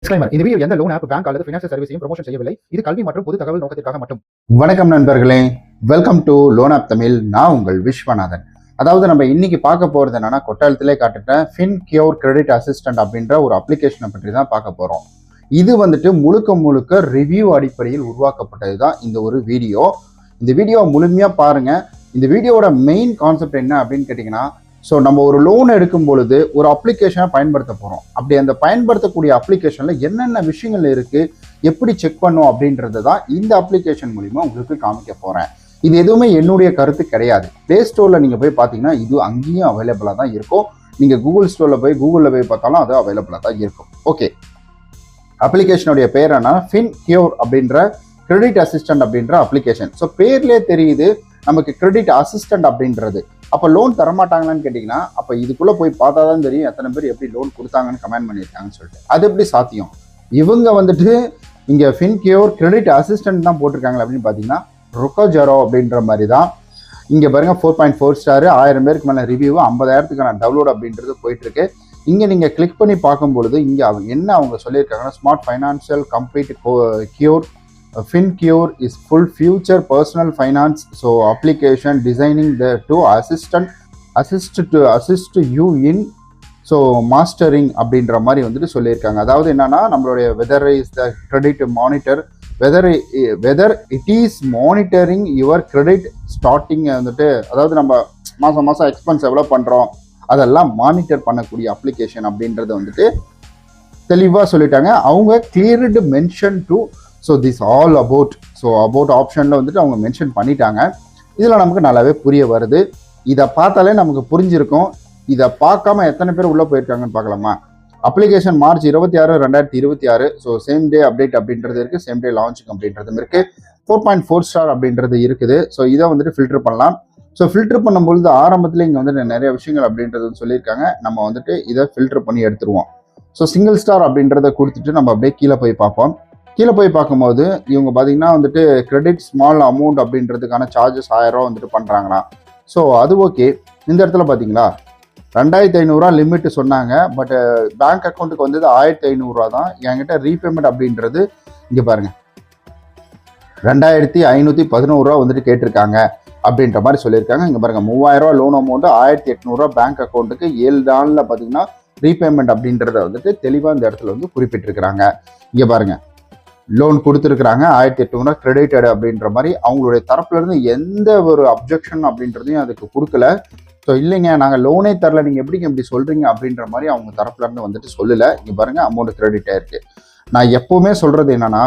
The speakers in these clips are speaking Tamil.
Disclaimer. இந்த வீடியோ எந்த லோன் ஆப், பேங்க் அல்லது ஃபினான்ஷியல் சர்வீஸையும் ப்ரமோஷன் செய்யவில்லை. இது கல்வி மற்றும் பொது தகவல் நோக்கத்திற்காக மட்டும். வணக்கம் நண்பர்களே, welcome to loan app Tamil. நான் உங்கள் விஸ்வநாதன். அதாவது நம்ம இன்னைக்கு பார்க்க போறது என்னன்னா, கொட்டாலத்திலே காட்டுட்ட ஃபின்கியூர் கிரெடிட் அசிஸ்டன்ட் அப்படின்ற ஒரு அப்ளிகேஷனை பற்றி தான் பார்க்க போறோம். இது வந்துட்டு முழுக்க ரிவ்யூ அடிப்படையில் உருவாக்கப்பட்டது தான் இந்த ஒரு வீடியோ. இந்த வீடியோ முழுமையா பாருங்க. இந்த வீடியோவோட மெயின் கான்செப்ட் என்ன அப்படின்னு கேட்டீங்கன்னா, ஸோ நம்ம ஒரு லோன் எடுக்கும் பொழுது ஒரு அப்ளிகேஷனை பயன்படுத்த போகிறோம். அப்படி அந்த பயன்படுத்தக்கூடிய அப்ளிகேஷனில் என்னென்ன விஷயங்கள் இருக்குது, எப்படி செக் பண்ணும் அப்படின்றது தான் இந்த அப்ளிகேஷன் மூலிமா உங்களுக்கு காமிக்க போகிறேன். இது எதுவுமே என்னுடைய கருத்து கிடையாது. ப்ளே ஸ்டோரில் நீங்கள் போய் பார்த்தீங்கன்னா இது அங்கேயும் அவைலபிளாக தான் இருக்கும். நீங்கள் கூகுளில் போய் பார்த்தாலும் அது அவைலபிளாக தான் இருக்கும். ஓகே, அப்ளிகேஷனுடைய பேர் என்ன, ஃபின்கியூர் அப்படின்ற கிரெடிட் அசிஸ்டன்ட் அப்படின்ற அப்ளிகேஷன். ஸோ பேர்லேயே தெரியுது நமக்கு கிரெடிட் அசிஸ்டன்ட் அப்படின்றது. அப்போ லோன் தரமாட்டாங்களான்னு கேட்டிங்கன்னா, அப்போ இதுக்குள்ளே போய் பார்த்தா தான் தெரியும் எத்தனை பேர் எப்படி லோன் கொடுத்தாங்கன்னு கமெண்ட் பண்ணியிருக்காங்கன்னு சொல்லிட்டு. அது எப்படி சாத்தியம்? இவங்க வந்துட்டு இங்கே ஃபின்கியூர் கிரெடிட் அசிஸ்டன்ட் தான் போட்டிருக்காங்களா அப்படின்னு பார்த்தீங்கன்னா, ரொக்கோஜரோ அப்படின்ற மாதிரி தான். இங்கே பாருங்கள், 4.4 ஸ்டார், 1000 பேருக்கு மேலே ரிவ்யூ, 50,000க்கான டவுன்லோட் அப்படின்றது போயிட்டுருக்கு. இங்கே நீங்கள் கிளிக் பண்ணி பார்க்கும்பொழுது இங்கே என்ன அவங்க சொல்லியிருக்காங்கன்னா, smart financial complete cure FinCure is full future personal finance so application designing the to assist you in so mastering அப்படின்ற மாதிரி வந்துட்டு சொல்லியிருக்காங்க. அதாவது என்னன்னா, நம்மளுடைய whether is the credit monitor, whether it is monitoring your credit starting வந்துட்டு, அதாவது நம்ம மாதம் எக்ஸ்பென்ஸ் எவ்வளோ பண்ணுறோம் அதெல்லாம் மானிட்டர் பண்ணக்கூடிய அப்ளிகேஷன் அப்படின்றத வந்துட்டு தெளிவாக சொல்லிட்டாங்க. அவங்க cleared mention to so this all about ஆப்ஷனில் வந்துட்டு அவங்க மென்ஷன் பண்ணிட்டாங்க. இதில் நமக்கு நல்லாவே புரிய வருது. இதை பார்த்தாலே நமக்கு புரிஞ்சிருக்கும். இதை பார்க்காம எத்தனை பேர் உள்ளே போயிருக்காங்கன்னு பார்க்கலாமா? Application March 26, 2026. So same day update அப்படின்றது இருக்குது, சேம் டே லான்ச்சிங் அப்படின்றதும் இருக்குது. 4.4 ஸ்டார் அப்படின்றது இருக்குது. ஸோ இதை வந்துட்டு ஃபில்டர் பண்ணலாம். ஸோ ஃபில்டர் பண்ணும்பொழுது ஆரம்பத்தில் இங்கே வந்துட்டு நிறைய விஷயங்கள் அப்படின்றது சொல்லியிருக்காங்க. நம்ம வந்துட்டு இதை ஃபில்டர் பண்ணி எடுத்துருவோம். ஸோ சிங்கிள் ஸ்டார் அப்படின்றத கொடுத்துட்டு நம்ம அப்படியே கீழே போய் பார்ப்போம். கீழே போய் பார்க்கும்போது இவங்க பார்த்தீங்கன்னா வந்துட்டு கிரெடிட் ஸ்மால் அமௌண்ட் அப்படின்றதுக்கான சார்ஜஸ் 1000 ரூபா வந்துட்டு பண்ணுறாங்களா. ஸோ அது ஓகே. இந்த இடத்துல பார்த்தீங்களா 2500 லிமிட் சொன்னாங்க. பட் பேங்க் அக்கௌண்ட்டுக்கு வந்தது 1500 தான். என்கிட்ட ரீபேமெண்ட் அப்படின்றது இங்கே பாருங்கள் 2511 வந்துட்டு கேட்டிருக்காங்க அப்படின்ற மாதிரி சொல்லியிருக்காங்க. இங்கே பாருங்கள் 3000 லோன் அமௌண்ட்டு, 1800 பேங்க் அக்கௌண்ட்டுக்கு 7 நாளில் பார்த்தீங்கன்னா ரீபேமெண்ட் அப்படின்றத வந்துட்டு தெளிவாக இந்த இடத்துல வந்து குறிப்பிட்டிருக்கிறாங்க. இங்கே பாருங்கள், லோன் கொடுத்துருக்குறாங்க 1800 கிரெடிட்டட் அப்படின்ற மாதிரி. அவங்களுடைய தரப்புலேருந்து எந்த ஒரு அப்ஜெக்ஷன் அப்படின்றதையும் அதுக்கு கொடுக்கல. ஸோ இல்லைங்க, நாங்கள் லோனே தரல, நீங்கள் எப்படிங்க இப்படி சொல்கிறீங்க அப்படின்ற மாதிரி அவங்க தரப்புலேருந்து வந்துட்டு சொல்லலை. இங்கே பாருங்கள், அமௌண்ட் கிரெடிட் ஆயிருக்கு. நான் எப்போவுமே சொல்கிறது என்னென்னா,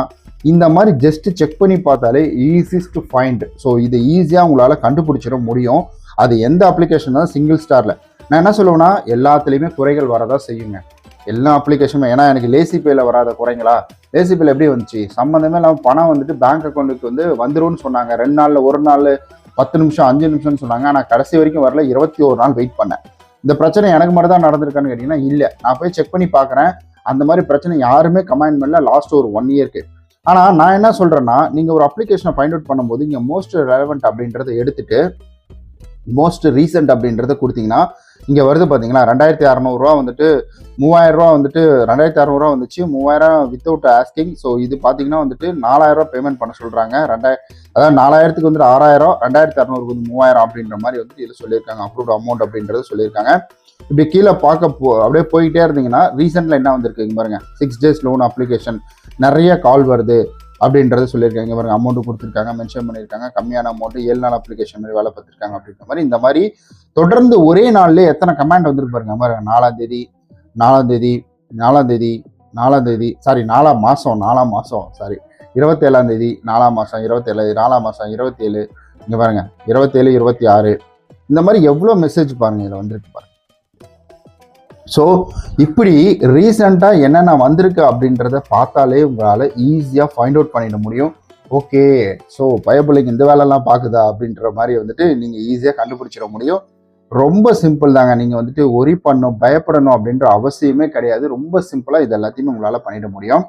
இந்த மாதிரி ஜஸ்ட் செக் பண்ணி பார்த்தாலே ஈஸிஸ்ட் ஃபைண்ட். ஸோ இது ஈஸியாக உங்களால் கண்டுபிடிச்சிட முடியும். அது எந்த அப்ளிகேஷன் தான் சிங்கிள் ஸ்டாரில். நான் என்ன சொல்லுவேன்னா, எல்லாத்துலேயுமே குறைகள் வரதான் செய்யுங்க, எல்லா அப்ளிகேஷனுமே. ஏன்னா எனக்கு லேசி பேல வராத குறைங்களா? லேசி பேல எப்படி வந்துச்சு? சம்மந்தமே இல்லாமல் பணம் வந்துட்டு பேங்க் அக்கௌண்ட்டுக்கு வந்து வந்துரும்னு சொன்னாங்க. 2 நாளில், 1 நாள், 10 நிமிஷம், 5 நிமிஷம்னு சொன்னாங்க. ஆனால் கடைசி வரைக்கும் வரல. 21 நாள் வெயிட் பண்ணேன். இந்த பிரச்சனை எனக்கு மட்டும் தான் நடந்திருக்கான்னு கேட்டிங்கன்னா இல்லை. நான் போய் செக் பண்ணி பார்க்குறேன், அந்த மாதிரி பிரச்சனை யாருமே கமெண்ட் பண்ணல லாஸ்ட் ஒரு 1 இயருக்கு. ஆனால் நான் என்ன சொல்கிறேன்னா, நீங்கள் ஒரு அப்ளிகேஷனை ஃபைண்ட் அவுட் பண்ணும்போது இங்கே மோஸ்ட் ரெலவெண்ட் அப்படின்றத எடுத்துட்டு மோஸ்ட் ரீசெண்ட் அப்படின்றத கொடுத்தீங்கன்னா இங்கே வருது பார்த்தீங்களா, 2600 வந்துட்டு 3000 வந்துட்டு 2600 வந்துச்சு, 3000 வித்தவுட் ஆஸ்கிங். ஸோ இது பார்த்தீங்கன்னா வந்துட்டு 4000 பேமெண்ட் பண்ண சொல்கிறாங்க. அதாவது 4000க்கு வந்துட்டு 6000, 2600க்கு வந்து 3000 அப்படின்ற மாதிரி வந்துட்டு இதில் சொல்லியிருக்காங்க. அப்ரூவ்ட் அமௌண்ட் அப்படின்றது சொல்லியிருக்காங்க. இப்படி கீழே அப்படியே போய்கிட்டே இருந்தீங்கன்னா ரீசெண்டில் என்ன வந்திருக்கு பாருங்க, 6 days லோன் அப்ளிகேஷன், நிறைய கால் வருது அப்படின்றது சொல்லியிருக்காங்க. பாருங்க, அமௌண்ட்டு கொடுத்துருக்காங்க, மென்ஷன் பண்ணியிருக்காங்க, கம்மியான அமௌண்ட்டு, 7 நாள் அப்ளிகேஷன் மாதிரி வேலை பார்த்துருக்காங்க அப்படின்ற மாதிரி. இந்த மாதிரி தொடர்ந்து ஒரே நாள்லேயே எத்தனை கமெண்ட் வந்துருக்கு பாருங்க. பாருங்க, 4ஆம் தேதி, 27ஆம் தேதி, 4ஆம் மாதம், 27 4ஆம் மாதம் 27, இங்கே பாருங்க 27, 26, இந்த மாதிரி எவ்வளோ மெசேஜ் பாருங்க இதில் வந்துருக்கு பாருங்க. ஸோ இப்படி ரீசெண்டாக என்னென்ன வந்திருக்கு அப்படின்றத பார்த்தாலே உங்களால் ஈஸியாக ஃபைண்ட் அவுட் பண்ணிட முடியும். ஓகே, ஸோ பயப்பிள்ளைங்க இந்த வேலைலாம் பார்க்குதா அப்படின்ற மாதிரி வந்துட்டு நீங்கள் ஈஸியாக கண்டுபிடிச்சிட முடியும். ரொம்ப சிம்பிள் தாங்க. நீங்கள் வந்துட்டு ஒரி பயப்படணும் அப்படின்ற அவசியமே கிடையாது. ரொம்ப சிம்பிளாக இது எல்லாத்தையுமே உங்களால் பண்ணிட முடியும்.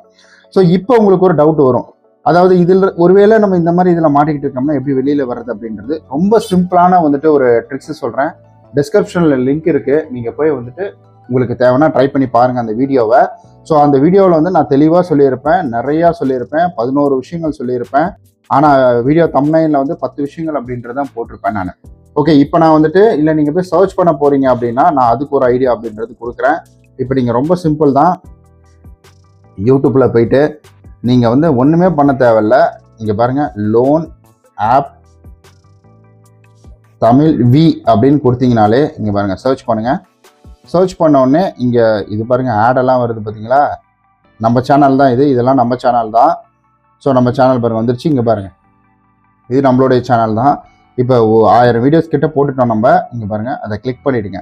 ஸோ இப்போ உங்களுக்கு ஒரு டவுட் வரும், அதாவது இதில் ஒருவேளை நம்ம இந்த மாதிரி இதில் மாட்டிக்கிட்டு இருக்கோம்னா எப்படி வெளியில் வர்றது அப்படின்றது. ரொம்ப சிம்பிளான வந்துட்டு ஒரு ட்ரிக்ஸ் சொல்கிறேன். டிஸ்கிரிப்ஷனில் லிங்க் இருக்குது, நீங்கள் போய் வந்துட்டு உங்களுக்கு தேவைன்னா ட்ரை பண்ணி பாருங்கள் அந்த வீடியோவை. ஸோ அந்த வீடியோவில் வந்து நான் தெளிவாக சொல்லியிருப்பேன், நிறையா சொல்லியிருப்பேன், 11 விஷயங்கள் சொல்லியிருப்பேன். ஆனால் வீடியோ தம்ப்நெயில்ல வந்து 10 விஷயங்கள் அப்படின்றதான் போட்டிருப்பேன் நான். ஓகே, இப்போ நான் வந்துட்டு இல்லை நீங்கள் போய் சர்ச் பண்ண போகிறீங்க அப்படின்னா நான் அதுக்கு ஒரு ஐடியா அப்படின்றது கொடுக்குறேன். இப்போ நீங்கள் ரொம்ப சிம்பிள் தான், யூடியூப்பில் போயிட்டு நீங்கள் வந்து ஒன்றுமே பண்ண தேவையில்ல. இங்கே பாருங்கள், லோன் ஆப் தமிழ் வி அப்படின்னு கொடுத்தீங்கனாலே இங்கே பாருங்கள் சர்ச் பண்ணுங்கள். சர்ச் பண்ண உடனே இங்கே இது பாருங்கள் ஆடெல்லாம் வருது பார்த்தீங்களா. நம்ம சேனல் தான் இதெல்லாம் நம்ம சேனல் தான். ஸோ நம்ம சேனல் பாருங்கள் வந்துருச்சு. இங்கே பாருங்கள், இது நம்மளுடைய சேனல் தான். இப்போ 1000 வீடியோஸ் கிட்ட போட்டுட்டோம் நம்ம. இங்கே பாருங்கள், அதை கிளிக் பண்ணிவிடுங்க.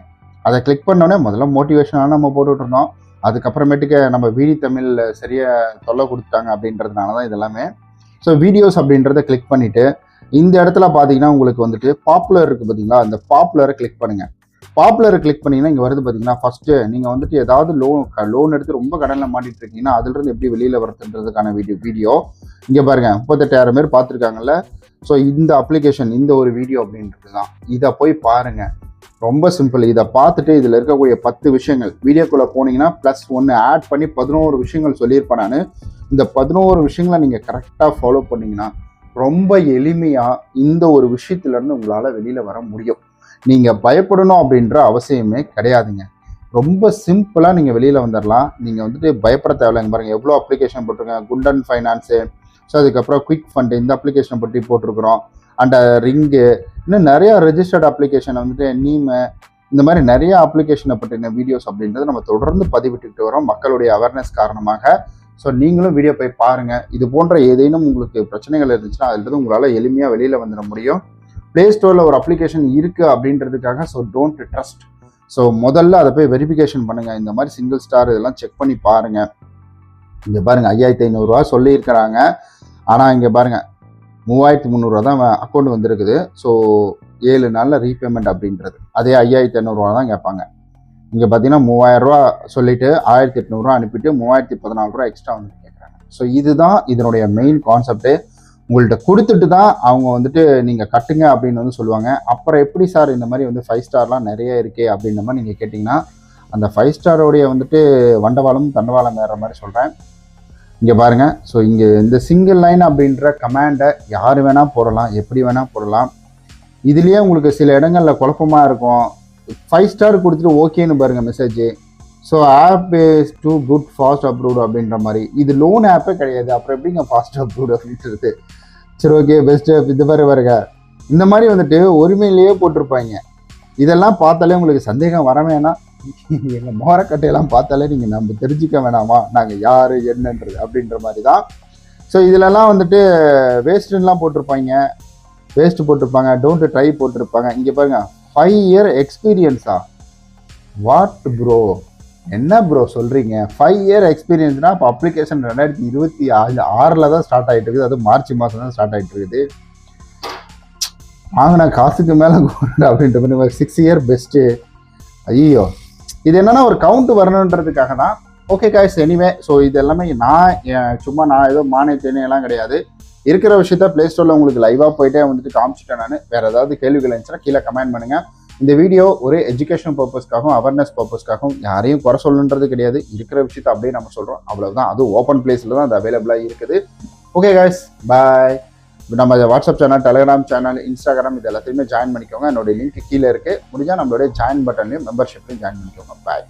அதை கிளிக் பண்ணோடனே முதல்ல மோட்டிவேஷனாக நம்ம போட்டுட்ருந்தோம். அதுக்கப்புறமேட்டுக்கு நம்ம வீடி தமிழில் சரியாக தொல்லை கொடுத்துட்டாங்க அப்படின்றதுனால தான் இதெல்லாமே. ஸோ வீடியோஸ் அப்படின்றத கிளிக் பண்ணிவிட்டு இந்த இடத்துல பார்த்தீங்கன்னா உங்களுக்கு வந்துட்டு பாப்புலர் இருக்குது பார்த்தீங்களா, அந்த பாப்புலரை கிளிக் பண்ணுங்கள். பாப்புலரை கிளிக் பண்ணிங்கன்னா இங்கே வருது பார்த்தீங்கன்னா, ஃபஸ்ட்டு நீங்கள் வந்துட்டு ஏதாவது லோன் எடுத்து ரொம்ப கடனில் மாட்டிட்டு இருக்கீங்கன்னா அதுலேருந்து எப்படி வெளியில் வரதுன்றதுக்கான வீடியோ இங்கே பாருங்கள், 38,000 பேர் பார்த்துருக்காங்கல்ல. ஸோ இந்த அப்ளிகேஷன், இந்த ஒரு வீடியோ அப்படின்றது தான். இதை போய் பாருங்கள், ரொம்ப சிம்பிள். இதை பார்த்துட்டு இதில் இருக்கக்கூடிய 10 விஷயங்கள் வீடியோக்குள்ளே போனீங்கன்னா +1 ஆட் பண்ணி 11 விஷயங்கள் சொல்லியிருப்பேன் நான். இந்த 11 விஷயங்களை நீங்கள் கரெக்டாக ஃபாலோ பண்ணிங்கன்னா ரொம்ப எளிமையாக இந்த ஒரு விஷயத்துலேருந்து உங்களால் வெளியில் வர முடியும். நீங்கள் பயப்படணும் அப்படின்ற அவசியமே கிடையாதுங்க. ரொம்ப சிம்பிளாக நீங்கள் வெளியில் வந்துடலாம். நீங்கள் வந்துட்டு பயப்பட தேவையில்லைங்க. பாருங்கள் எவ்வளோ அப்ளிகேஷன் போட்டிருக்கேன். குண்டன் ஃபைனான்ஸு, ஸோ அதுக்கப்புறம் குவிக் ஃபண்டு, இந்த அப்ளிகேஷனை பற்றி போட்டிருக்கிறோம். அண்ட் ரிங்கு, இன்னும் நிறையா ரெஜிஸ்டர்ட் அப்ளிகேஷனை வந்துட்டு நீமு, இந்த மாதிரி நிறைய அப்ளிகேஷனை பற்றின வீடியோஸ் அப்படின்றது நம்ம தொடர்ந்து பதிவிட்டுக்கிட்டு வரோம் மக்களுடைய அவேர்னஸ் காரணமாக. ஸோ நீங்களும் வீடியோ போய் பாருங்கள். இது போன்ற ஏதேனும் உங்களுக்கு பிரச்சனைகள் இருந்துச்சுன்னா அதிலிருந்து உங்களால் எளிமையாக வெளியில் வந்துட முடியும். ப்ளே ஸ்டோரில் ஒரு அப்ளிகேஷன் இருக்குது அப்படின்றதுக்காக ஸோ டோன்ட் ட்ரஸ்ட். ஸோ முதல்ல அதை போய் வெரிஃபிகேஷன் பண்ணுங்கள். இந்த மாதிரி சிங்கிள் ஸ்டார் இதெல்லாம் செக் பண்ணி பாருங்கள். இங்கே பாருங்கள் 5,500 சொல்லியிருக்கிறாங்க. ஆனால் இங்கே பாருங்கள் 3,300 தான் அக்கௌண்ட் வந்துருக்குது. ஸோ 7 நாளில் ரீபேமெண்ட் அப்படின்றது அதே 5,500 தான் கேட்பாங்க. இங்கே பார்த்தீங்கன்னா 3,000 சொல்லிட்டு 1,800 அனுப்பிட்டு 3,014 எக்ஸ்ட்ரா வந்து கேட்குறாங்க. ஸோ இதுதான் இதனுடைய மெயின் கான்செப்ட்டு. உங்கள்கிட்ட கொடுத்துட்டு தான் அவங்க வந்துட்டு நீங்கள் கட்டுங்க அப்படின்னு வந்து சொல்லுவாங்க. அப்புறம் எப்படி சார் இந்த மாதிரி வந்து 5 ஸ்டார்லாம் நிறைய இருக்கே அப்படின்ற மாதிரி நீங்கள் கேட்டிங்கன்னா, அந்த 5 ஸ்டாரோடைய வந்துட்டு வண்டவாளம் தண்டவாளம் வேறு மாதிரி சொல்கிறேன். இங்கே பாருங்கள், ஸோ இங்கே இந்த சிங்கிள் லைன் அப்படின்ற கமாண்டை யார் வேணால் போடலாம், எப்படி வேணால் போடலாம். இதுலேயே உங்களுக்கு சில இடங்களில் குழப்பமாக இருக்கும். 5 ஸ்டார் கொடுத்துட்டு ஓகேன்னு பாருங்கள் message. So app is too good fast approved அப்படின்ற மாதிரி. இது லோன் ஆப்பே கிடையாது, அப்புறம் எப்படிங்க ஃபாஸ்ட் அப்ரூவ்டு அப்படின்றது. சரி ஓகே, பெஸ்ட்டு இது வருங்க. இந்த மாதிரி வந்துட்டு உரிமையிலேயே போட்டிருப்பாங்க. இதெல்லாம் பார்த்தாலே உங்களுக்கு சந்தேகம் வர வேணாம். எங்கள் மோரக்கட்டையெல்லாம் பார்த்தாலே நீங்கள் நம்ம தெரிஞ்சிக்க வேணாமா நாங்கள் யார் என்னன்றது அப்படின்ற மாதிரி தான். ஸோ இதிலெல்லாம் வந்துட்டு வேஸ்ட்டுலாம் போட்டிருப்பாங்க, டோன்ட் ட்ரை போட்டிருப்பாங்க. இங்கே பாருங்கள் 5 இயர் எக்ஸ்பீரியன்ஸா, வாட் ப்ரோ, என்ன ப்ரோ சொல்கிறீங்க? 5 இயர் எக்ஸ்பீரியன்ஸ்னால் இப்போ அப்ளிகேஷன் 2026 தான் ஸ்டார்ட் ஆகிட்டு இருக்குது. அது மார்ச் மாதம் தான் ஸ்டார்ட் ஆகிட்டு இருக்குது. வாங்கினா காசுக்கு மேலே அப்படின்ற மாதிரி 6 இயர் பெஸ்ட்டு. ஐயோ, இது என்னன்னா ஒரு கவுண்ட் வரணுன்றதுக்காக தான். ஓகே காய்ஸ், எனிவே ஸோ இது எல்லாமே நான் ஏதோ மானியத்தேனையெல்லாம் கிடையாது. இருக்கிற விஷயத்த ப்ளே ஸ்டோரில் உங்களுக்கு லைவாக போயிட்டே வந்துட்டு காமிச்சிட்டேன் நான். வேறு ஏதாவது கேள்விகள் இருந்துச்சுன்னா கீழே கமெண்ட் பண்ணுங்கள். இந்த வீடியோ ஒரு எஜுகேஷன் பர்பஸ்க்காகவும் அவேர்னஸ் பர்பஸ்க்காகவும் யாரையும் குறை சொல்லணுன்றது கிடையாது. இருக்கிற விஷயத்த அப்படியே நம்ம சொல்கிறோம், அவ்வளோதான். அது ஓப்பன் பிளேஸில் தான் அது அவைலபிளாக இருக்குது. ஓகே காய்ஸ், பாய். நம்ம WhatsApp channel, Telegram channel, Instagram இது எல்லாத்தையுமே ஜாயின் பண்ணிக்கோங்க. என்னோட லிங்க் கீழே இருக்குது. முடிஞ்சால் நம்மளுடைய ஜாயின் பட்டன்லையும் மெம்பர்ஷிப்லையும் ஜாயின் பண்ணிக்கோங்க. பாய்.